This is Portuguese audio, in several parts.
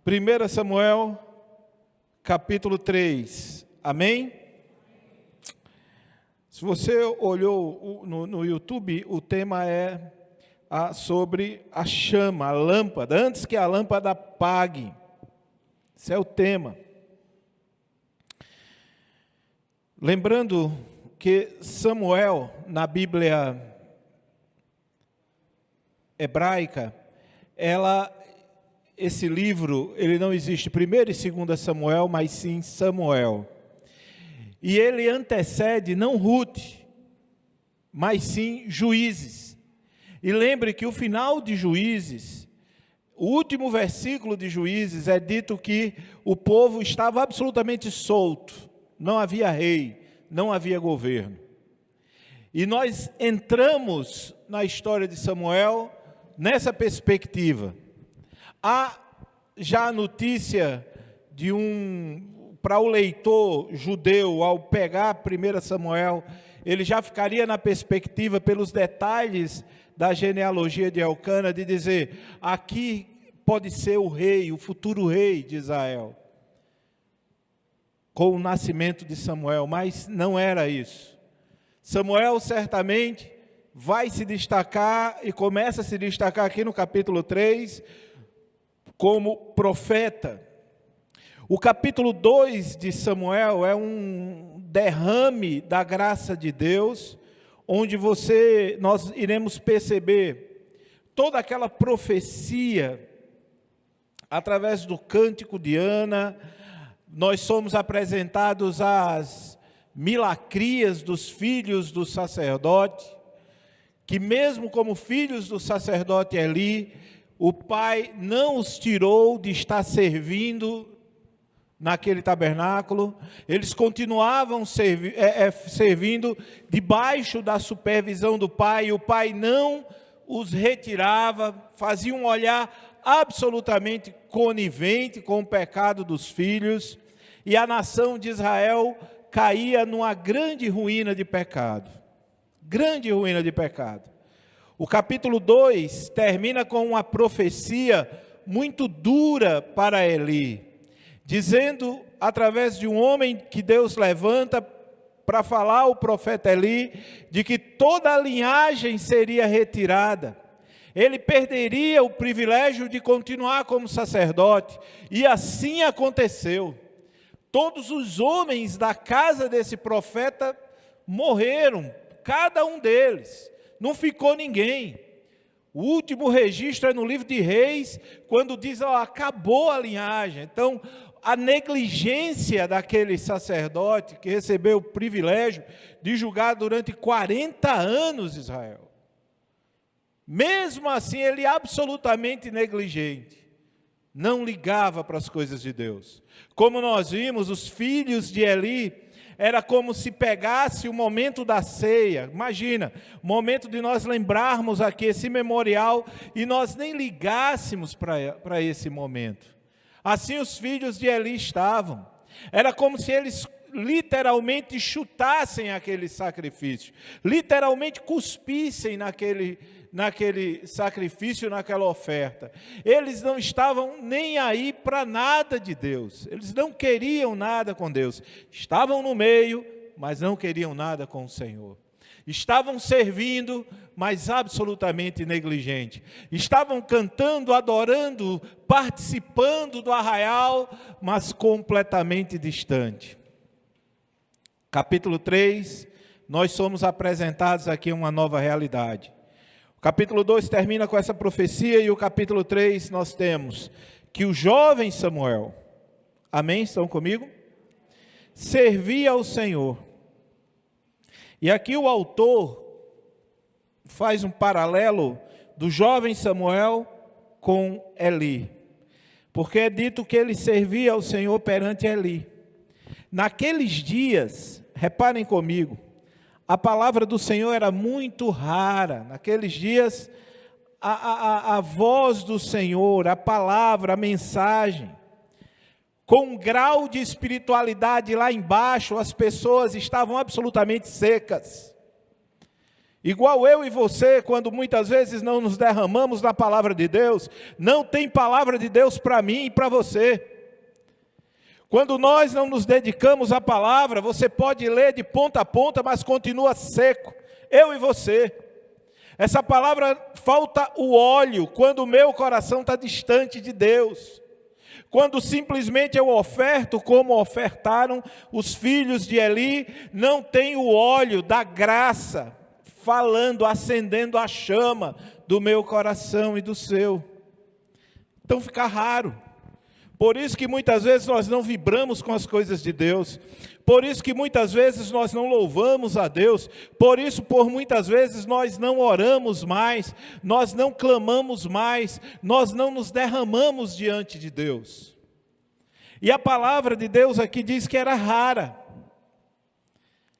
1 Samuel, capítulo 3, amém? Se você olhou no YouTube, o tema é sobre a chama, a lâmpada, antes que a lâmpada apague. Esse é o tema. Lembrando que Samuel, na Bíblia hebraica, esse livro, ele não existe 1 e 2 Samuel, mas sim Samuel. E ele antecede não Ruth, mas sim Juízes. E lembre que o final de Juízes, o último versículo de Juízes, é dito que o povo estava absolutamente solto, não havia rei, não havia governo. E nós entramos na história de Samuel nessa perspectiva. Há já a notícia para o leitor judeu, ao pegar 1 Samuel, ele já ficaria na perspectiva, pelos detalhes da genealogia de Elcana, de dizer, aqui pode ser o rei, o futuro rei de Israel, com o nascimento de Samuel, mas não era isso. Samuel certamente vai se destacar, e começa a se destacar aqui no capítulo 3, como profeta. O capítulo 2 de Samuel é um derrame da graça de Deus, onde nós iremos perceber toda aquela profecia, através do cântico de Ana. Nós somos apresentados às milacrias dos filhos do sacerdote, que mesmo como filhos do sacerdote Eli, o pai não os tirou de estar servindo naquele tabernáculo. Eles continuavam servindo debaixo da supervisão do pai, e o pai não os retirava, fazia um olhar absolutamente conivente com o pecado dos filhos, e a nação de Israel caía numa grande ruína de pecado. Grande ruína de pecado. O capítulo 2 termina com uma profecia muito dura para Eli, dizendo, através de um homem que Deus levanta para falar, o profeta Eli, de que toda a linhagem seria retirada. Ele perderia o privilégio de continuar como sacerdote, e assim aconteceu. Todos os homens da casa desse profeta morreram, cada um deles. Não ficou ninguém. O último registro é no livro de Reis, quando diz, acabou a linhagem. Então, a negligência daquele sacerdote que recebeu o privilégio de julgar durante 40 anos Israel. Mesmo assim, ele absolutamente negligente. Não ligava para as coisas de Deus. Como nós vimos, os filhos de Eli, era como se pegasse o momento da ceia. Imagina, o momento de nós lembrarmos aqui esse memorial e nós nem ligássemos para esse momento. Assim os filhos de Eli estavam. Era como se eles literalmente chutassem aquele sacrifício, literalmente cuspissem naquele sacrifício, naquela oferta. Eles não estavam nem aí para nada de Deus, eles não queriam nada com Deus, estavam no meio, mas não queriam nada com o Senhor. Estavam servindo, mas absolutamente negligente. Estavam cantando, adorando, participando do arraial, mas completamente distante. Capítulo 3, nós somos apresentados aqui uma nova realidade. O capítulo 2 termina com essa profecia, e o capítulo 3 nós temos que o jovem Samuel, amém? Estão comigo? Servia ao Senhor. E aqui o autor faz um paralelo do jovem Samuel com Eli, porque é dito que ele servia ao Senhor perante Eli. Naqueles dias, reparem comigo, a palavra do Senhor era muito rara. Naqueles dias, a voz do Senhor, a palavra, a mensagem, com um grau de espiritualidade lá embaixo, as pessoas estavam absolutamente secas. Igual eu e você, quando muitas vezes não nos derramamos na palavra de Deus, não tem palavra de Deus para mim e para você. Quando nós não nos dedicamos à palavra, você pode ler de ponta a ponta, mas continua seco. Eu e você. Essa palavra, falta o óleo quando o meu coração está distante de Deus. Quando simplesmente eu oferto como ofertaram os filhos de Eli, não tem o óleo da graça falando, acendendo a chama do meu coração e do seu. Então fica raro. Por isso que muitas vezes nós não vibramos com as coisas de Deus. Por isso que muitas vezes nós não louvamos a Deus. Por isso, por muitas vezes nós não oramos mais, nós não clamamos mais, nós não nos derramamos diante de Deus. E a palavra de Deus aqui diz que era rara.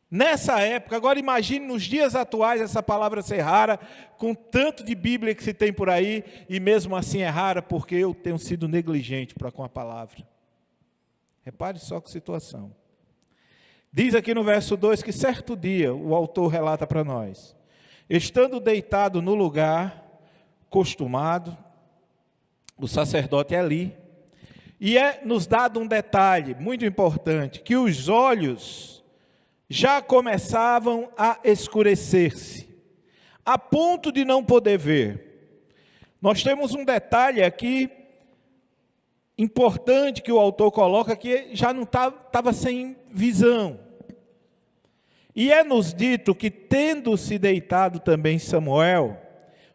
Nessa época, agora imagine nos dias atuais essa palavra ser rara, com tanto de Bíblia que se tem por aí, e mesmo assim é rara porque eu tenho sido negligente para com a palavra. Repare só que situação. Diz aqui no verso 2 que certo dia, o autor relata para nós, estando deitado no lugar costumado, o sacerdote Eli, e nos dado um detalhe muito importante, que os olhos já começavam a escurecer-se, a ponto de não poder ver. Nós temos um detalhe aqui, importante, que o autor coloca, que já não estava sem visão. E nos dito que, tendo-se deitado também Samuel,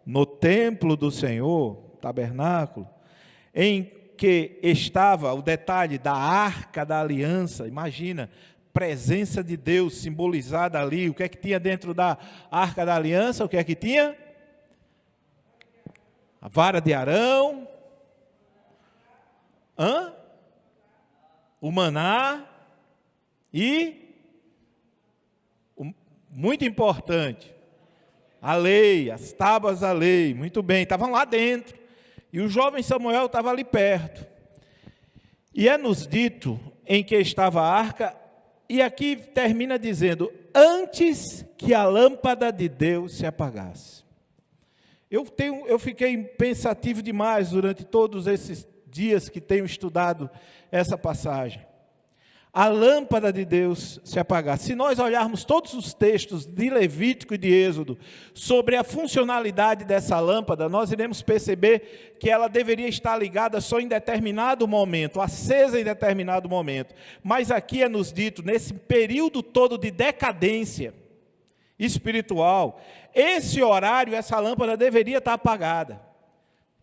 no templo do Senhor, tabernáculo, em que estava o detalhe da arca da aliança, imagina, presença de Deus simbolizada ali. O que é que tinha dentro da arca da aliança? O que é que tinha? A vara de Arão, o maná e, muito importante, a lei, as tábuas da lei. Muito bem, estavam lá dentro. E o jovem Samuel estava ali perto. E nos dito em que estava a arca. E aqui termina dizendo, antes que a lâmpada de Deus se apagasse. Eu fiquei pensativo demais durante todos esses dias que tenho estudado essa passagem. A lâmpada de Deus se apagasse. Se nós olharmos todos os textos de Levítico e de Êxodo sobre a funcionalidade dessa lâmpada, nós iremos perceber que ela deveria estar ligada só em determinado momento, acesa em determinado momento. Mas aqui nos dito, nesse período todo de decadência espiritual, esse horário, essa lâmpada deveria estar apagada,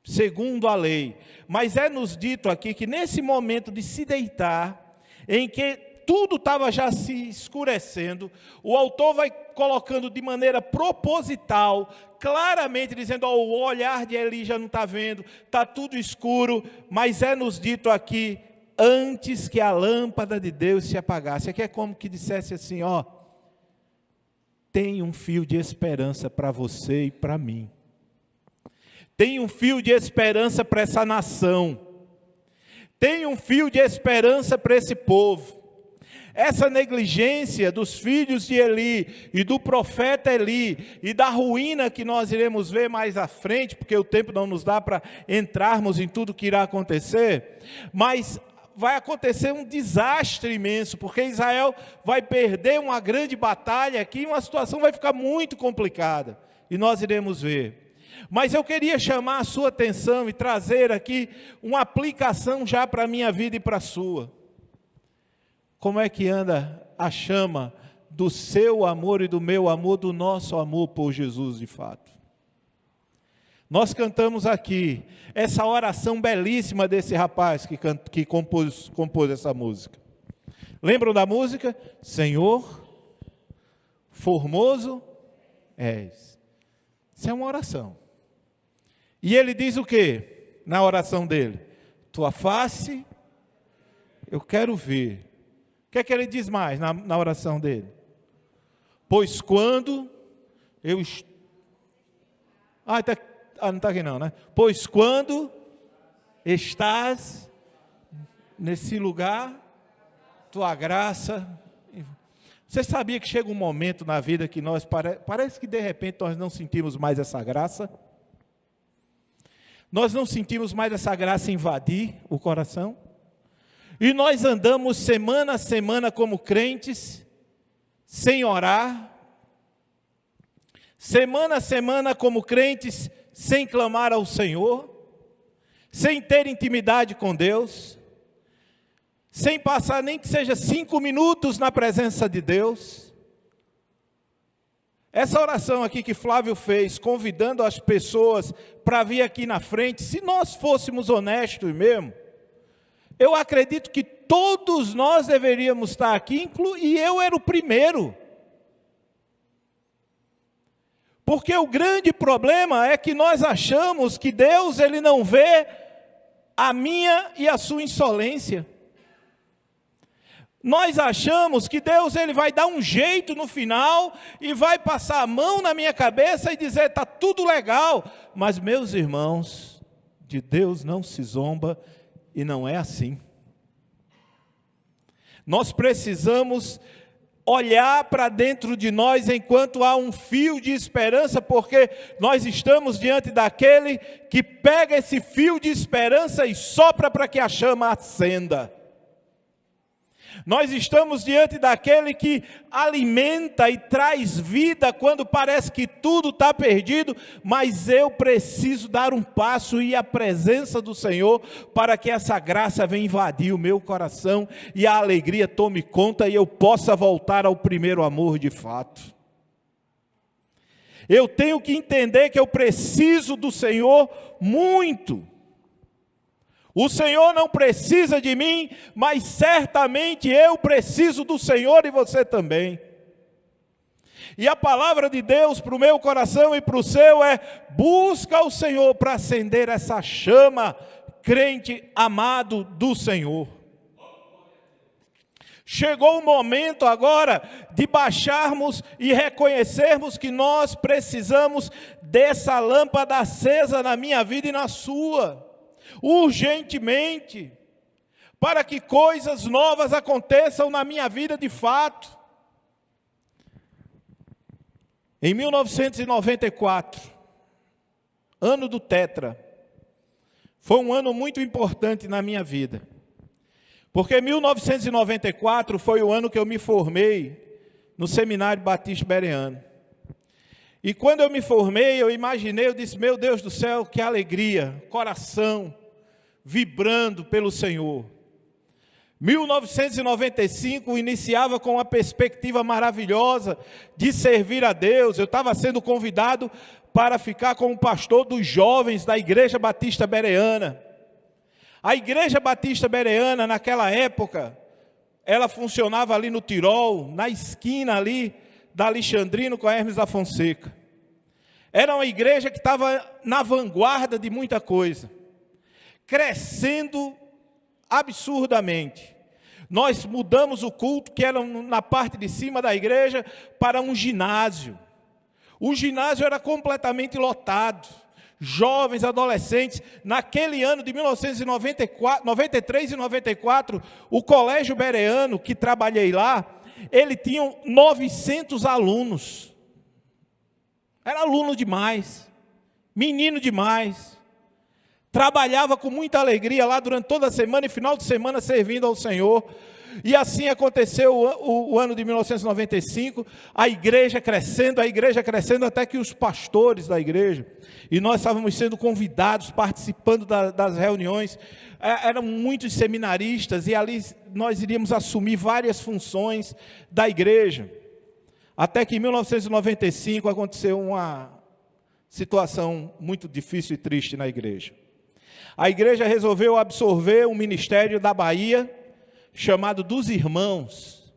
segundo a lei. Mas nos dito aqui que nesse momento de se deitar, em que tudo estava já se escurecendo, o autor vai colocando de maneira proposital, claramente dizendo, o olhar de Eli já não está vendo, está tudo escuro, mas nos dito aqui, antes que a lâmpada de Deus se apagasse. Aqui é como que dissesse assim, tem um fio de esperança para você e para mim. Tem um fio de esperança para essa nação. Tem um fio de esperança para esse povo. Essa negligência dos filhos de Eli e do profeta Eli e da ruína que nós iremos ver mais à frente, porque o tempo não nos dá para entrarmos em tudo que irá acontecer, mas vai acontecer um desastre imenso, porque Israel vai perder uma grande batalha aqui, e uma situação vai ficar muito complicada, e nós iremos ver. Mas eu queria chamar a sua atenção e trazer aqui uma aplicação já para a minha vida e para a sua. Como é que anda a chama do seu amor e do meu amor, do nosso amor por Jesus de fato? Nós cantamos aqui essa oração belíssima desse rapaz que compôs essa música. Lembram da música? Senhor, formoso és. Isso é uma oração. E ele diz o quê na oração dele? Tua face eu quero ver. O que é que ele diz mais na oração dele? Pois quando eu... não está aqui não, né? Pois quando estás nesse lugar, tua graça... Você sabia que chega um momento na vida que nós, parece que de repente nós não sentimos mais essa graça? Nós não sentimos mais essa graça invadir o coração? E nós andamos semana a semana como crentes, sem orar, semana a semana como crentes, sem clamar ao Senhor, sem ter intimidade com Deus, sem passar nem que seja 5 minutos na presença de Deus. Essa oração aqui que Flávio fez, convidando as pessoas para vir aqui na frente, se nós fôssemos honestos mesmo, eu acredito que todos nós deveríamos estar aqui, e eu era o primeiro. Porque o grande problema é que nós achamos que Deus, Ele não vê a minha e a sua insolência. Nós achamos que Deus, Ele vai dar um jeito no final e vai passar a mão na minha cabeça e dizer, está tudo legal. Mas, meus irmãos, de Deus não se zomba e não é assim. Nós precisamos olhar para dentro de nós enquanto há um fio de esperança, porque nós estamos diante daquele que pega esse fio de esperança e sopra para que a chama acenda. Nós estamos diante daquele que alimenta e traz vida quando parece que tudo está perdido, mas eu preciso dar um passo e ir à presença do Senhor para que essa graça venha invadir o meu coração e a alegria tome conta e eu possa voltar ao primeiro amor de fato. Eu tenho que entender que eu preciso do Senhor muito. O Senhor não precisa de mim, mas certamente eu preciso do Senhor e você também. E a palavra de Deus para o meu coração e para o seu é: busca o Senhor para acender essa chama, crente amado do Senhor. Chegou o momento agora de baixarmos e reconhecermos que nós precisamos dessa lâmpada acesa na minha vida e na sua. Urgentemente, para que coisas novas aconteçam na minha vida de fato. Em 1994, ano do Tetra, foi um ano muito importante na minha vida, porque 1994 foi o ano que eu me formei no Seminário Batista Bereano. E quando eu me formei, eu imaginei, eu disse, meu Deus do céu, que alegria, coração vibrando pelo Senhor. 1995 iniciava com uma perspectiva maravilhosa de servir a Deus. Eu estava sendo convidado para ficar como pastor dos jovens da Igreja Batista Bereana. A Igreja Batista Bereana, naquela época, ela funcionava ali no Tirol, na esquina ali da Alexandrino com a Hermes da Fonseca. Era uma igreja que estava na vanguarda de muita coisa, crescendo absurdamente. Nós mudamos o culto, que era na parte de cima da igreja, para um ginásio. O ginásio era completamente lotado. Jovens, adolescentes. Naquele ano de 1993 e 94, o Colégio Bereano, que trabalhei lá, ele tinha 900 alunos. Era aluno demais, menino demais. Trabalhava com muita alegria lá durante toda a semana e final de semana servindo ao Senhor. E assim aconteceu o ano de 1995, a igreja crescendo, até que os pastores da igreja, e nós estávamos sendo convidados, participando das reuniões, eram muitos seminaristas, e ali nós iríamos assumir várias funções da igreja. Até que em 1995 aconteceu uma situação muito difícil e triste na igreja. A igreja resolveu absorver um ministério da Bahia, chamado dos Irmãos.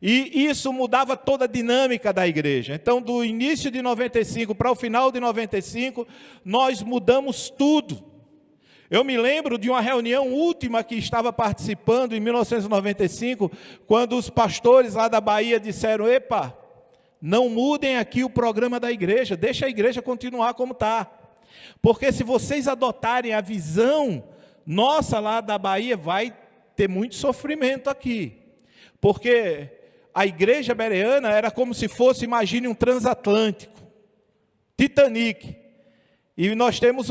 E isso mudava toda a dinâmica da igreja. Então, do início de 95 para o final de 95, nós mudamos tudo. Eu me lembro de uma reunião última que estava participando em 1995, quando os pastores lá da Bahia disseram, epa, não mudem aqui o programa da igreja, deixa a igreja continuar como está. Porque se vocês adotarem a visão nossa lá da Bahia, vai ter muito sofrimento aqui. Porque a igreja bereana era como se fosse, imagine um transatlântico, Titanic. E nós temos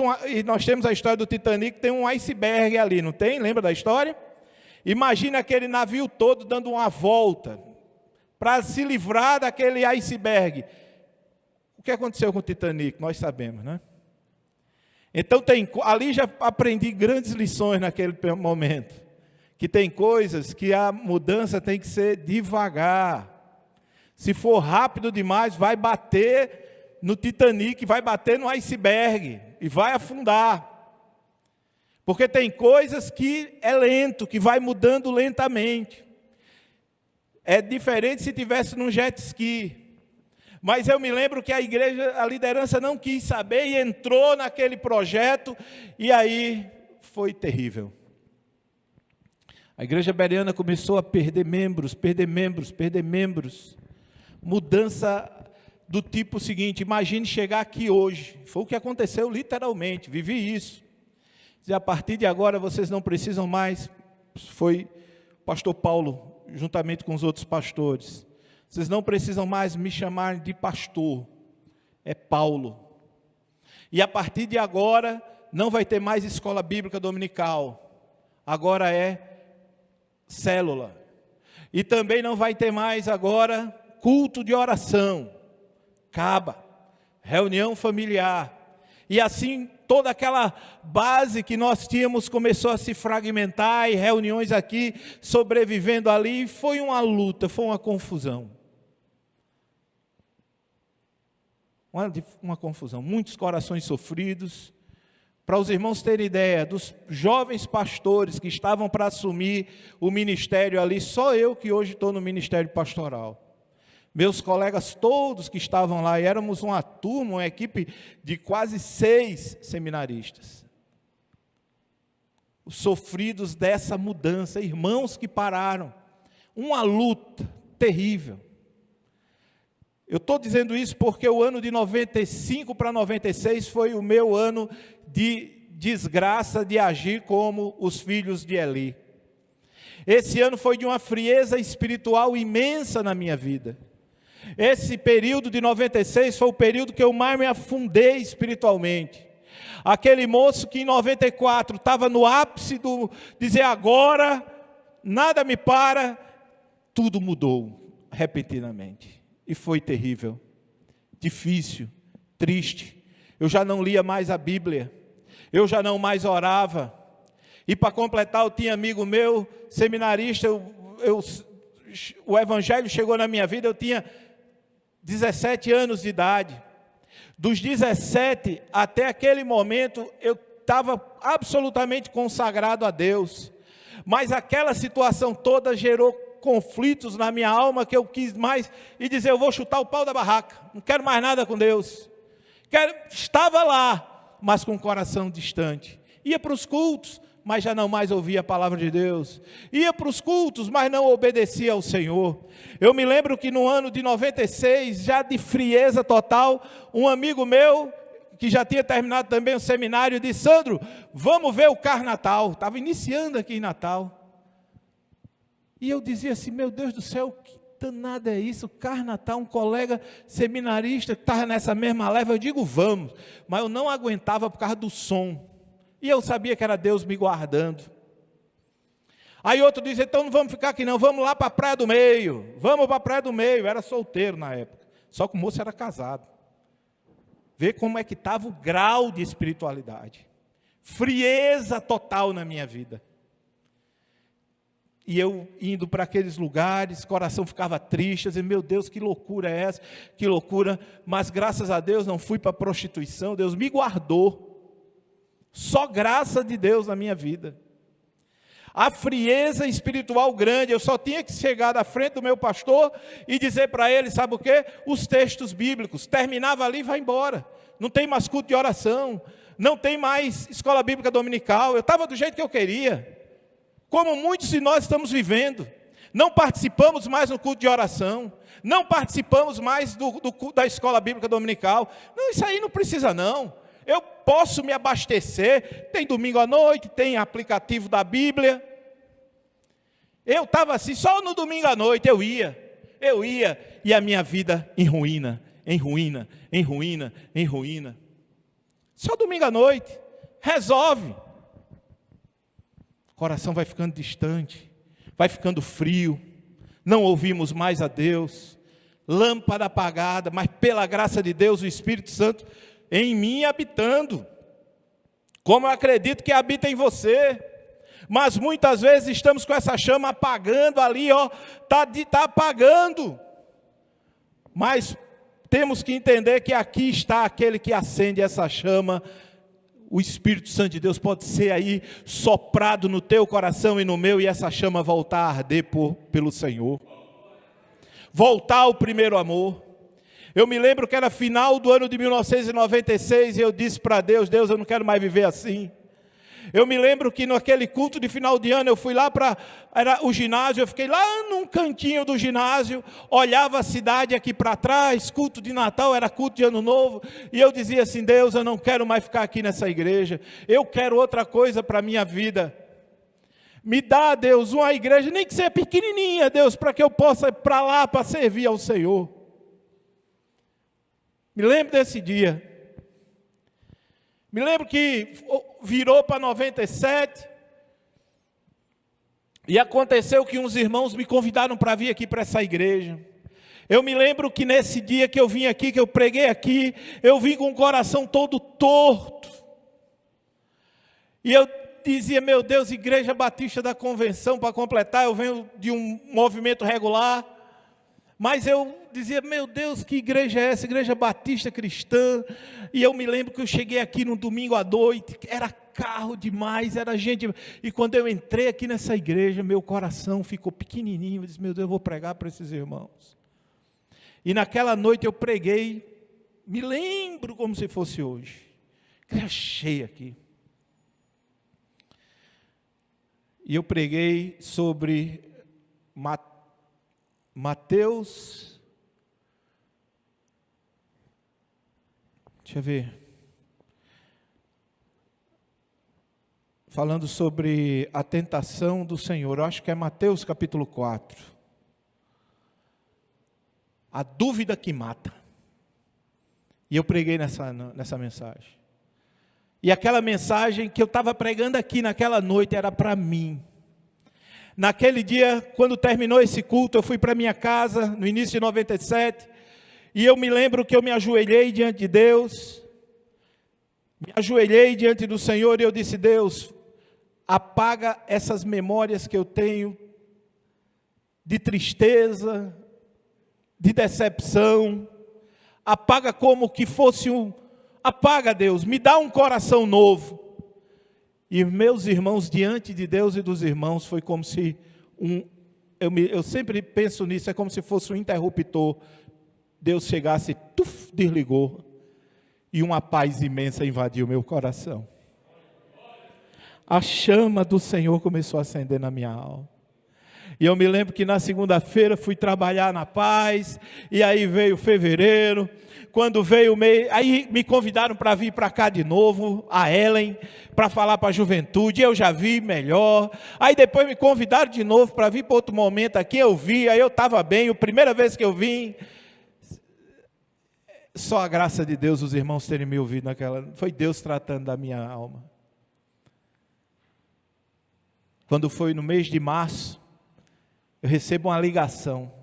a história do Titanic, tem um iceberg ali, não tem? Lembra da história? Imagine aquele navio todo dando uma volta para se livrar daquele iceberg. O que aconteceu com o Titanic? Nós sabemos, né? Então ali já aprendi grandes lições naquele momento, que tem coisas que a mudança tem que ser devagar. Se for rápido demais, vai bater no Titanic, vai bater no iceberg e vai afundar. Porque tem coisas que é lento, que vai mudando lentamente. É diferente se tivesse num jet ski. Mas eu me lembro que a igreja, a liderança não quis saber e entrou naquele projeto, e aí foi terrível. A igreja bereana começou a perder membros. Mudança do tipo seguinte, imagine chegar aqui hoje. Foi o que aconteceu literalmente, vivi isso. E a partir de agora vocês não precisam mais, foi o pastor Paulo, juntamente com os outros pastores. Vocês não precisam mais me chamar de pastor, é Paulo. E a partir de agora, não vai ter mais escola bíblica dominical, agora é célula. E também não vai ter mais agora culto de oração, acaba, reunião familiar. E assim, toda aquela base que nós tínhamos começou a se fragmentar, e reuniões aqui, sobrevivendo ali, foi uma luta, foi uma confusão. Uma confusão, muitos corações sofridos. Para os irmãos terem ideia, dos jovens pastores que estavam para assumir o ministério ali, só eu que hoje estou no ministério pastoral. Meus colegas todos que estavam lá, e éramos uma turma, uma equipe de quase 6 seminaristas. Os sofridos dessa mudança, irmãos que pararam, uma luta terrível. Eu estou dizendo isso porque o ano de 95 para 96 foi o meu ano de desgraça de agir como os filhos de Eli. Esse ano foi de uma frieza espiritual imensa na minha vida. Esse período de 96 foi o período que eu mais me afundei espiritualmente. Aquele moço que em 94 estava no ápice do dizer agora, nada me para, tudo mudou repentinamente. E foi terrível, difícil, triste. Eu já não lia mais a Bíblia, eu já não mais orava. E para completar, eu tinha amigo meu, seminarista, o evangelho chegou na minha vida, eu tinha 17 anos de idade. Dos 17 até aquele momento, eu estava absolutamente consagrado a Deus. Mas aquela situação toda gerou conflitos na minha alma, que eu quis mais, e dizer, eu vou chutar o pau da barraca, não quero mais nada com Deus. Estava lá, mas com o coração distante. Ia para os cultos, mas já não mais ouvia a palavra de Deus. Ia para os cultos, mas não obedecia ao Senhor. Eu me lembro que no ano de 96, já de frieza total, um amigo meu, que já tinha terminado também o seminário, disse, Sandro, vamos ver o Carnatal. Estava iniciando aqui em Natal. E eu dizia assim, meu Deus do céu, que danada é isso? Carnatal, um colega seminarista que estava nessa mesma leva, eu digo, vamos. Mas eu não aguentava por causa do som. E eu sabia que era Deus me guardando. Aí outro disse, então não vamos ficar aqui não, vamos lá para a Praia do Meio. Vamos para a Praia do Meio, eu era solteiro na época. Só que o moço era casado. Vê como é que estava o grau de espiritualidade. Frieza total na minha vida. E eu indo para aqueles lugares, coração ficava triste, eu dizia, meu Deus, que loucura é essa? Que loucura, mas graças a Deus não fui para a prostituição, Deus me guardou. Só graça de Deus na minha vida. A frieza espiritual grande, eu só tinha que chegar à frente do meu pastor e dizer para ele, sabe o quê? Os textos bíblicos, terminava ali e vai embora. Não tem mais culto de oração, não tem mais escola bíblica dominical, eu estava do jeito que eu queria. Como muitos de nós estamos vivendo, não participamos mais no culto de oração, não participamos mais da escola bíblica dominical. Não, isso aí não precisa não. Eu posso me abastecer, tem domingo à noite, tem aplicativo da Bíblia. Eu estava assim, só no domingo à noite eu ia. Eu ia e a minha vida em ruína, em ruína, em ruína, em ruína. Só domingo à noite, resolve. O coração vai ficando distante, vai ficando frio, não ouvimos mais a Deus. Lâmpada apagada, mas pela graça de Deus, o Espírito Santo em mim habitando. Como eu acredito que habita em você. Mas muitas vezes estamos com essa chama apagando ali, ó, tá apagando. Mas temos que entender que aqui está aquele que acende essa chama. O Espírito Santo de Deus pode ser aí soprado no teu coração e no meu, e essa chama voltar a arder pelo Senhor. Voltar ao primeiro amor. Eu me lembro que era final do ano de 1996 e eu disse para Deus, Deus, eu não quero mais viver assim. Eu me lembro que naquele culto de final de ano, eu fui lá era o ginásio, eu fiquei lá num cantinho do ginásio, olhava a cidade aqui para trás, culto de Natal, era culto de Ano Novo, e eu dizia assim, Deus, eu não quero mais ficar aqui nessa igreja, eu quero outra coisa para a minha vida. Me dá, Deus, uma igreja, nem que seja pequenininha, Deus, para que eu possa ir para lá, para servir ao Senhor. Me lembro desse dia. Me lembro que virou para 97, e aconteceu que uns irmãos me convidaram para vir aqui para essa igreja. Eu me lembro que nesse dia que eu vim aqui, que eu preguei aqui, eu vim com o coração todo torto. E eu dizia, meu Deus, Igreja Batista da Convenção, para completar, eu venho de um movimento regular. Mas eu dizia, meu Deus, que igreja é essa? Igreja Batista Cristã. E eu me lembro que eu cheguei aqui no domingo à noite, era carro demais, era gente. E quando eu entrei aqui nessa igreja, meu coração ficou pequenininho. Eu disse, meu Deus, eu vou pregar para esses irmãos. E naquela noite eu preguei, me lembro como se fosse hoje. Igreja cheia aqui. E eu preguei sobre Mateus, deixa eu ver, falando sobre a tentação do Senhor, eu acho que é Mateus capítulo 4, a dúvida que mata, e eu preguei nessa mensagem, e aquela mensagem que eu estava pregando aqui naquela noite era para mim. Naquele dia, quando terminou esse culto, eu fui para minha casa, no início de 97, e eu me lembro que eu me ajoelhei diante de Deus, me ajoelhei diante do Senhor, e eu disse, Deus, apaga essas memórias que eu tenho, de tristeza, de decepção, apaga como que fosse apaga Deus, me dá um coração novo. E meus irmãos, diante de Deus e dos irmãos, foi como se eu sempre penso nisso, é como se fosse um interruptor. Deus chegasse, desligou, e uma paz imensa invadiu meu coração. A chama do Senhor começou a acender na minha alma. E eu me lembro que na segunda-feira fui trabalhar na paz, e aí veio fevereiro. Quando veio o mês, aí me convidaram para vir para cá de novo, a Ellen, para falar para a juventude, eu já vi melhor. Aí depois me convidaram de novo para vir para outro momento aqui, eu vi, aí eu estava bem, a primeira vez que eu vim, só a graça de Deus, os irmãos terem me ouvido naquela, foi Deus tratando da minha alma. Quando foi no mês de março, eu recebo uma ligação.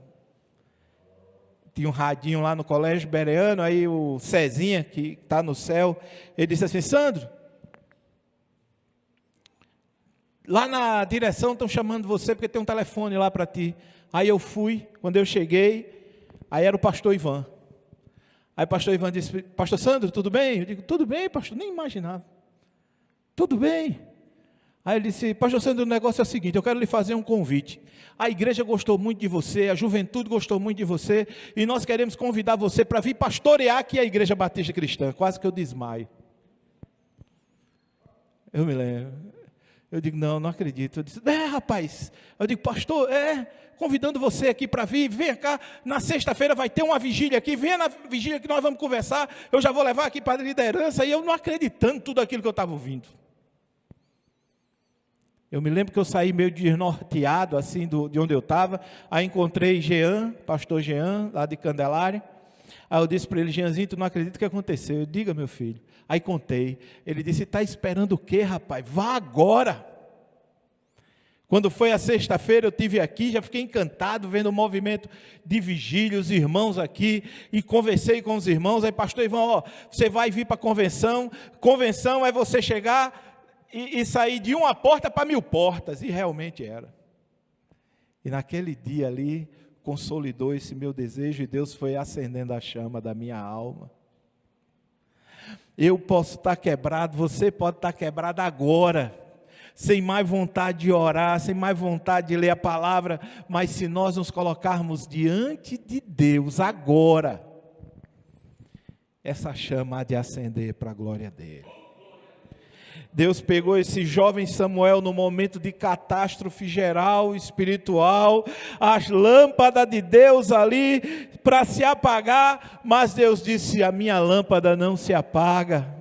Tinha um radinho lá no colégio bereano, aí o Cezinha, que está no céu, ele disse assim, Sandro, lá na direção estão chamando você, porque tem um telefone lá para ti. Aí eu fui, quando eu cheguei, aí era o pastor Ivan. Aí o pastor Ivan disse, pastor Sandro, tudo bem? Eu digo, tudo bem, pastor, nem imaginava. Tudo bem. Aí ele disse, pastor Sandro, o negócio é o seguinte, eu quero lhe fazer um convite. A igreja gostou muito de você, a juventude gostou muito de você, e nós queremos convidar você para vir pastorear aqui a Igreja Batista Cristã. Quase que eu desmaio. Eu me lembro. Eu digo, não acredito. Eu disse, rapaz. Eu digo, pastor, convidando você aqui para vir, vem cá, na sexta-feira vai ter uma vigília aqui, venha na vigília que nós vamos conversar, eu já vou levar aqui para a liderança, e eu não acreditando tudo aquilo que eu estava ouvindo. Eu me lembro que eu saí meio desnorteado, assim, de onde eu estava. Aí encontrei Jean, pastor Jean, lá de Candelária. Aí eu disse para ele: Jeanzinho, tu não acredita o que aconteceu? Eu: diga, meu filho. Aí contei. Ele disse: está esperando o quê, rapaz? Vá agora. Quando foi a sexta-feira, eu estive aqui, já fiquei encantado vendo o movimento de vigília, os irmãos aqui, e conversei com os irmãos. Aí, pastor Ivan, ó, você vai vir para a convenção. Convenção é você chegar e sair de uma porta para 1000 portas, e realmente era. E naquele dia ali, consolidou esse meu desejo, e Deus foi acendendo a chama da minha alma. Eu posso estar quebrado, você pode estar quebrado agora, sem mais vontade de orar, sem mais vontade de ler a palavra, mas se nós nos colocarmos diante de Deus agora, essa chama há de acender para a glória dele. Deus pegou esse jovem Samuel no momento de catástrofe geral, espiritual, as lâmpadas de Deus ali para se apagar, mas Deus disse: a minha lâmpada não se apaga,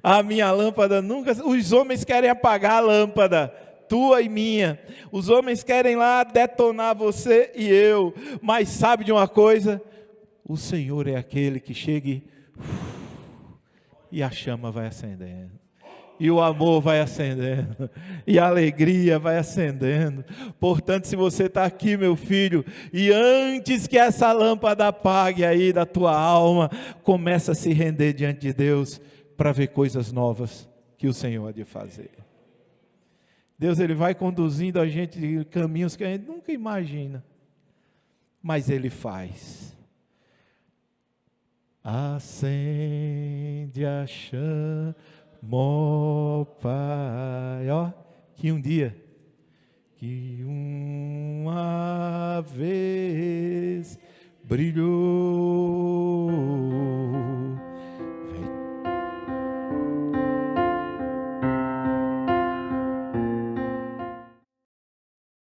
a minha lâmpada nunca, os homens querem apagar a lâmpada, tua e minha, os homens querem lá detonar você e eu, mas sabe de uma coisa? O Senhor é aquele que chega e a chama vai acendendo. E o amor vai acendendo, e a alegria vai acendendo. Portanto, se você está aqui, meu filho, e antes que essa lâmpada apague aí da tua alma, começa a se render diante de Deus, para ver coisas novas que o Senhor há de fazer. Deus, Ele vai conduzindo a gente de caminhos que a gente nunca imagina, mas Ele faz. Acende a chama, ó Pai, ó, que uma vez brilhou